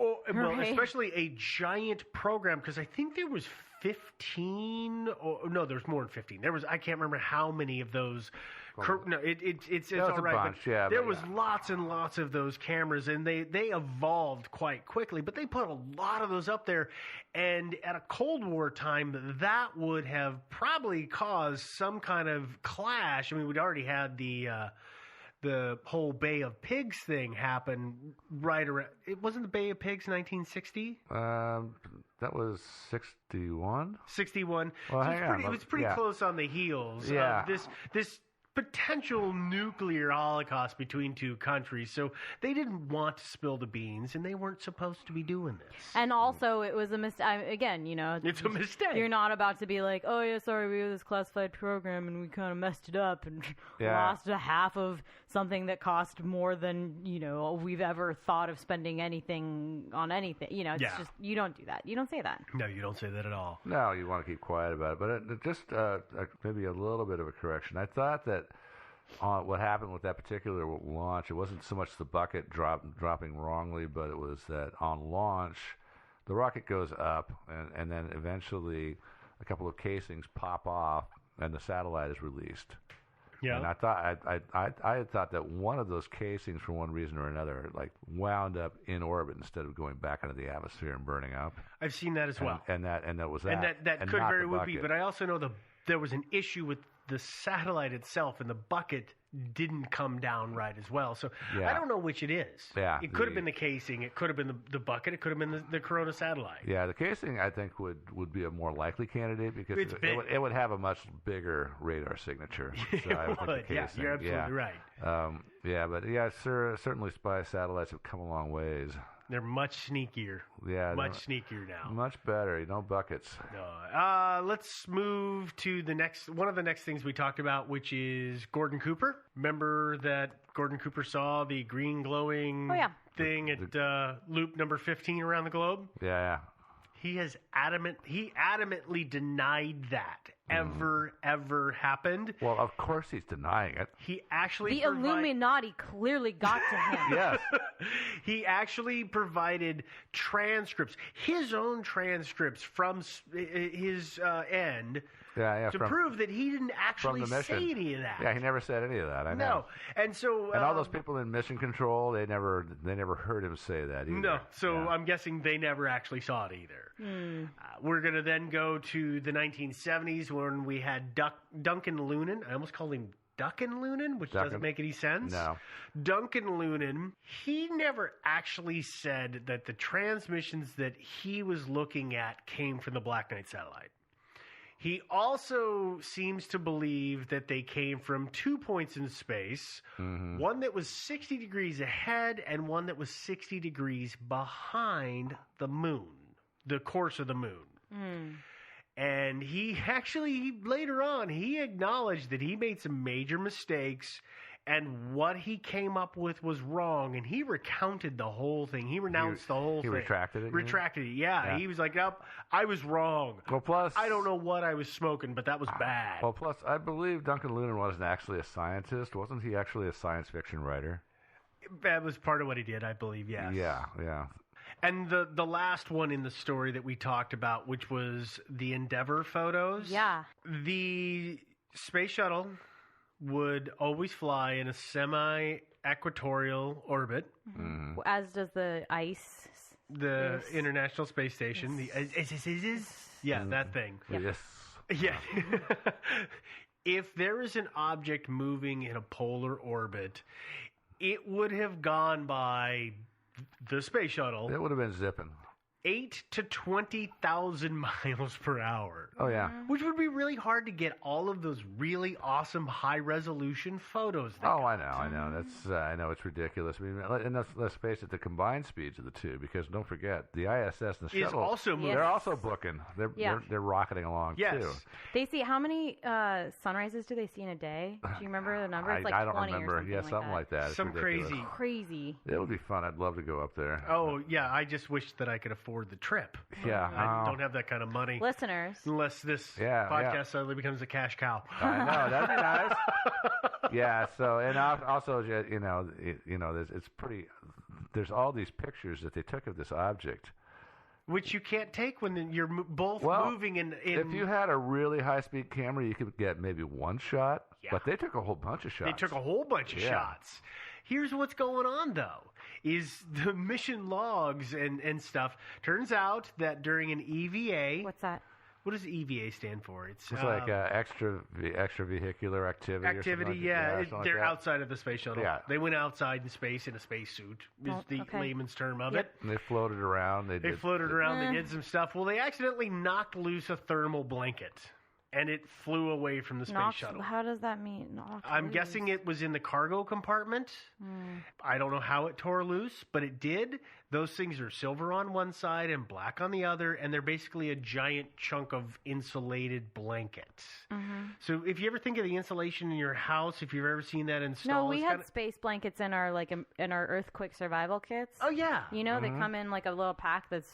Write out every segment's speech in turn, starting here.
Oh, well, Right. especially a giant program, because I think there was 15, or no, there's more than 15. There was, I can't remember how many of those. No, it's was all a right. bunch, but yeah, there but was yeah. lots and lots of those cameras, and they evolved quite quickly. But they put a lot of those up there, and at a Cold War time, that would have probably caused some kind of clash. I mean, we'd already had the whole Bay of Pigs thing happen right around. It wasn't the Bay of Pigs 1960? That was 61. 61. Well, So hang on. it was pretty Yeah. close on the heels Yeah. of this potential nuclear holocaust between two countries. So they didn't want to spill the beans, and they weren't supposed to be doing this. And also, it was a mistake. Again, It's a mistake. You're not about to be like, oh, yeah, sorry, we have this classified program and we kind of messed it up and Yeah. lost a half of something that cost more than, we've ever thought of spending anything on anything. It's Yeah. just, you don't do that. You don't say that. No, you don't say that at all. No, you want to keep quiet about it. But just maybe a little bit of a correction. I thought that what happened with that particular launch, it wasn't so much the bucket dropping wrongly, but it was that on launch, the rocket goes up, and then eventually a couple of casings pop off, and the satellite is released. Yeah. And I thought I had thought that one of those casings, for one reason or another, like wound up in orbit instead of going back into the atmosphere and burning up. I've seen that as well. And that was that. And that and could not very the well be. bucket. But I also know there was an issue with the satellite itself, and the bucket didn't come down right as well. So Yeah. I don't know which it is. Yeah, It could have been the casing. It could have been the bucket. It could have been the Corona satellite. Yeah, the casing I think would be a more likely candidate because It's big. it would have a much bigger radar signature. So I would think the would. Yeah, casing, you're absolutely right. But yeah, certainly spy satellites have come a long ways. They're much sneakier. Yeah, Much sneakier now. much better. No buckets. Let's move to one of the next things we talked about, which is Gordon Cooper. Remember that Gordon Cooper saw the green glowing thing at loop number 15 around the globe? Yeah. He adamantly denied that ever happened. Well, of course he's denying it. He actually The Illuminati clearly got to him. Yes. He actually provided transcripts, his own transcripts from his end, to prove that he didn't actually say any of that. Yeah, he never said any of that. I know. No, and so and all those people in mission control, they never heard him say that either. No, so Yeah. I'm guessing they never actually saw it either. We're going to then go to the 1970s when we had Duncan Lunan. I almost called him Duckin Lunan, which doesn't make any sense. No. Duncan Lunan, he never actually said that the transmissions that he was looking at came from the Black Knight satellite. He also seems to believe that they came from 2 points in space, one that was 60 degrees ahead and one that was 60 degrees behind the moon, the course of the moon. And he actually, later on, he acknowledged that he made some major mistakes and what he came up with was wrong, and he recounted the whole thing. He renounced the whole thing. He retracted it? Retracted it, yeah. He was like, nope, I was wrong. Well, plus... I don't know what I was smoking, but that was bad. Well, plus, I believe Duncan Lunan wasn't actually a scientist. Wasn't he actually a science fiction writer? That was part of what he did, I believe, yes. Yeah. And the last one in the story that we talked about, which was the Endeavour photos. Yeah. The space shuttle would always fly in a semi-equatorial orbit. As does the ICE. The International Space Station. The that thing. Yes. Yeah. If there is an object moving in a polar orbit, it would have gone by the space shuttle. It would have been zipping. 8 to 20,000 miles per hour. Oh, yeah. Which would be really hard to get all of those really awesome high-resolution photos. I know. I know it's ridiculous. I mean, and let's face it, the combined speeds of the two, because don't forget, the ISS and the shuttle also moving. They're also booking. They're rocketing along, too. They see, how many sunrises do they see in a day? Do you remember the number? It's like I don't 20 remember. or something Like that. It's some ridiculous. Crazy. It would be fun. I'd love to go up there. Oh, yeah. I just wish that I could afford the trip. Yeah. I don't have that kind of money. Listeners. Unless this podcast suddenly becomes a cash cow. I know. That'd be nice. Yeah. So, and also, it's pretty. there's all these pictures that they took of this object. Which you can't take when you're both moving in. If you had a really high-speed camera, you could get maybe one shot. Yeah. But they took a whole bunch of shots. They took a whole bunch of shots. Here's what's going on, though, is the mission logs and stuff. Turns out that during an EVA... What's that? What does EVA stand for? It's like extravehicular activity. Activity, they're outside of the space shuttle. Yeah. They went outside in space in a spacesuit, is the layman's term of it. And they floated around. They floated around. They did some stuff. Well, they accidentally knocked loose a thermal blanket, and it flew away from the space shuttle. How does that mean? I'm guessing it was in the cargo compartment. I don't know how it tore loose, but it did. Those things are silver on one side and black on the other, and they're basically a giant chunk of insulated blanket. So if you ever think of the insulation in your house, if you've ever seen that installed... No, we had space blankets in our earthquake survival kits. Oh, yeah. You know, they come in like a little pack that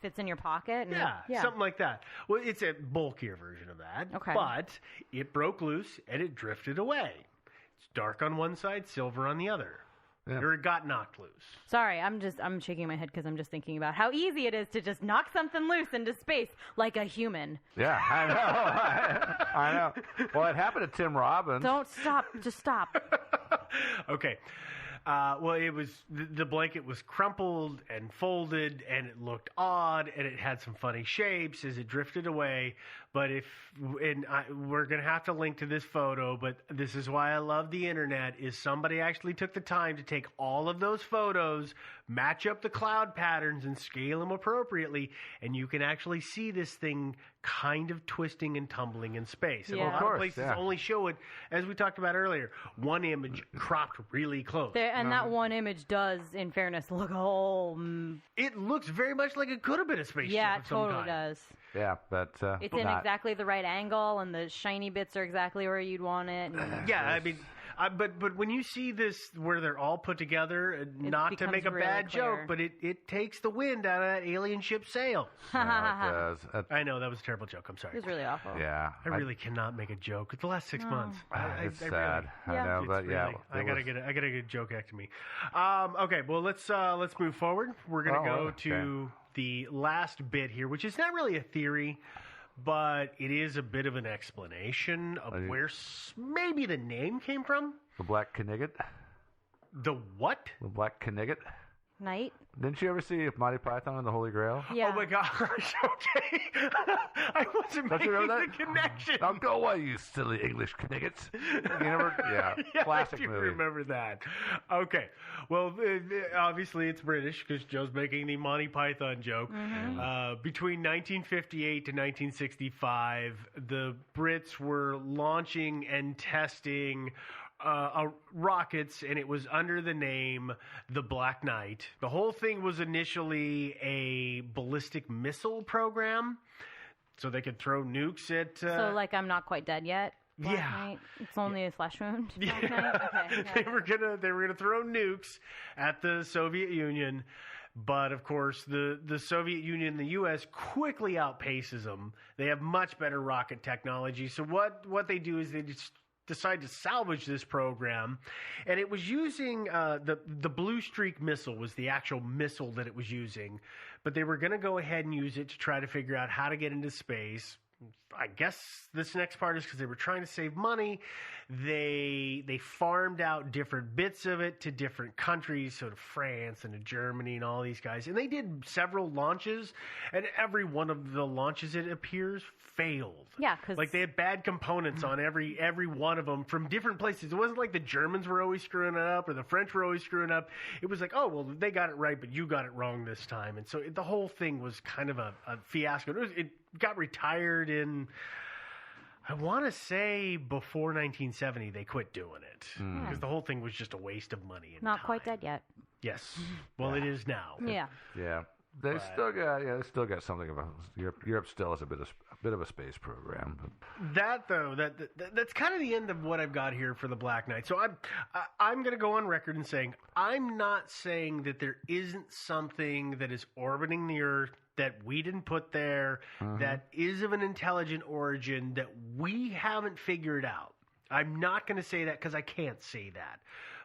fits in your pocket. And something like that. Well, it's a bulkier version of that. Okay. But it broke loose, and it drifted away. It's dark on one side, silver on the other. Yeah. Or it got knocked loose. Sorry, I'm shaking my head because I'm just thinking about how easy it is to just knock something loose into space like a human. Yeah, I know. I know. Well, it happened to Tim Robbins. Don't stop. Just stop. Okay. Well, it was the blanket was crumpled and folded, and it looked odd, and it had some funny shapes as it drifted away. But we're going to have to link to this photo, but this is why I love the internet, is somebody actually took the time to take all of those photos, match up the cloud patterns, and scale them appropriately, and you can actually see this thing kind of twisting and tumbling in space. And a lot of places only show it, as we talked about earlier, one image cropped really close. And that one image does, in fairness, look It looks very much like it could have been a spaceship. Yeah, it totally does. Yeah, but it's in exactly the right angle, and the shiny bits are exactly where you'd want it. Yeah, I mean, but when you see this where they're all put together, not to make a really bad clear. joke, but it takes the wind out of that alien ship's sails. No, it does. I know, that was a terrible joke. I'm sorry. It was really awful. Yeah. I really cannot make a joke. It's the last 6 months. It's sad. I know, but I gotta get a joke after me. Okay, well let's move forward. We're gonna go to the last bit here, which is not really a theory, but it is a bit of an explanation of where maybe the name came from. The Black Knigget. The what? The Black Knigget. Night. Didn't you ever see Monty Python and the Holy Grail? Yeah. Oh my gosh! Okay, I wasn't making the connection. Now go away, you silly English Kniggets. You never, classic I do movie. Remember that? Okay. Well, obviously it's British because Joe's making the Monty Python joke. Between 1958 to 1965, the Brits were launching and testing rockets, and it was under the name the Black Knight. The whole thing was initially a ballistic missile program, so they could throw nukes at... So, like, I'm not quite dead yet? Black Knight? It's only a flesh wound? Black Knight? Okay. They were gonna throw nukes at the Soviet Union, but of course the Soviet Union and the U.S. quickly outpaces them. They have much better rocket technology, so what they do is they just decide to salvage this program, and it was using the Blue Streak missile was the actual missile that it was using, but they were going to go ahead and use it to try to figure out how to get into space. I guess this next part is because they were trying to save money. They farmed out different bits of it to different countries, so to France and to Germany and all these guys. And they did several launches, and every one of the launches, it appears, failed. Yeah, because like they had bad components on every one of them from different places. It wasn't like the Germans were always screwing it up or the French were always screwing up. It was like, oh, well, they got it right, but you got it wrong this time. And so the whole thing was kind of a fiasco. It got retired in, I want to say, before 1970, they quit doing it because the whole thing was just a waste of money. And not time. quite dead yet. Yes. Well, it is now. Yeah. Yeah. They still got something about Europe still has a bit of a space program. But. That's kind of the end of what I've got here for the Black Knight. So I'm going to go on record and saying I'm not saying that there isn't something that is orbiting the Earth that we didn't put there that is of an intelligent origin that we haven't figured out. I'm not going to say that because I can't say that.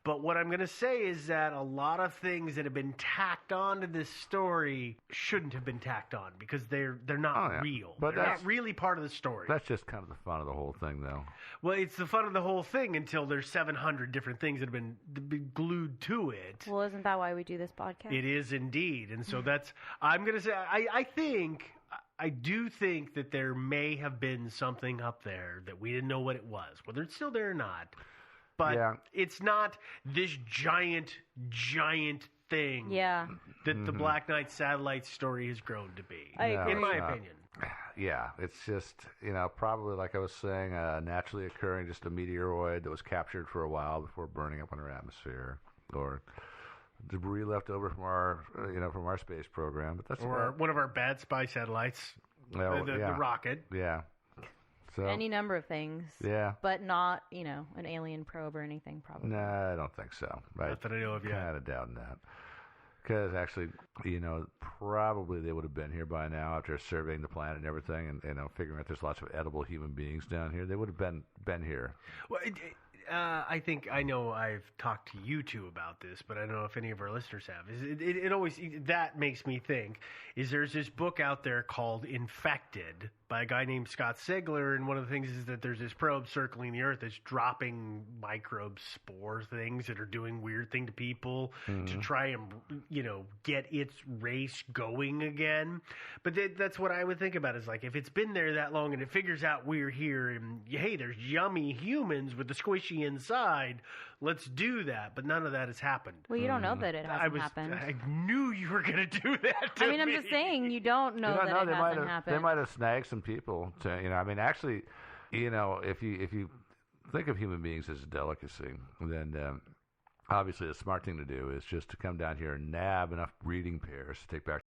But what I'm going to say is that a lot of things that have been tacked on to this story shouldn't have been tacked on because they're not real. But they're not really part of the story. That's just kind of the fun of the whole thing, though. Well, it's the fun of the whole thing until there's 700 different things that have been glued to it. Well, isn't that why we do this podcast? It is indeed. And so I'm going to say, I do think that there may have been something up there that we didn't know what it was, whether it's still there or not. But it's not this giant thing that the Black Knight satellite story has grown to be, in my opinion. Yeah, it's just, probably like I was saying, naturally occurring, just a meteoroid that was captured for a while before burning up in our atmosphere, or debris left over from our space program. But that's one of our bad spy satellites, the rocket. Yeah. So, any number of things. Yeah. But not, an alien probe or anything, probably. No, I don't think so. Not that I know of yet. Kind of doubting that. Because actually, probably they would have been here by now after surveying the planet and everything, and figuring out there's lots of edible human beings down here. They would have been here. Well, I know I've talked to you two about this, but I don't know if any of our listeners have. It always, that makes me think, is there's this book out there called Infected by a guy named Scott Sigler, and one of the things is that there's this probe circling the Earth that's dropping microbe spore things that are doing weird thing to people to try and, get its race going again. But that's what I would think about is like, if it's been there that long and it figures out we're here and, hey, there's yummy humans with the squishy inside, let's do that. But none of that has happened. Well, you don't know that it hasn't happened. I knew you were going to do that to I'm just saying, you don't know that it hasn't happened. They might have snagged some people to, actually, if you think of human beings as a delicacy, then obviously the smart thing to do is just to come down here and nab enough breeding pairs to take back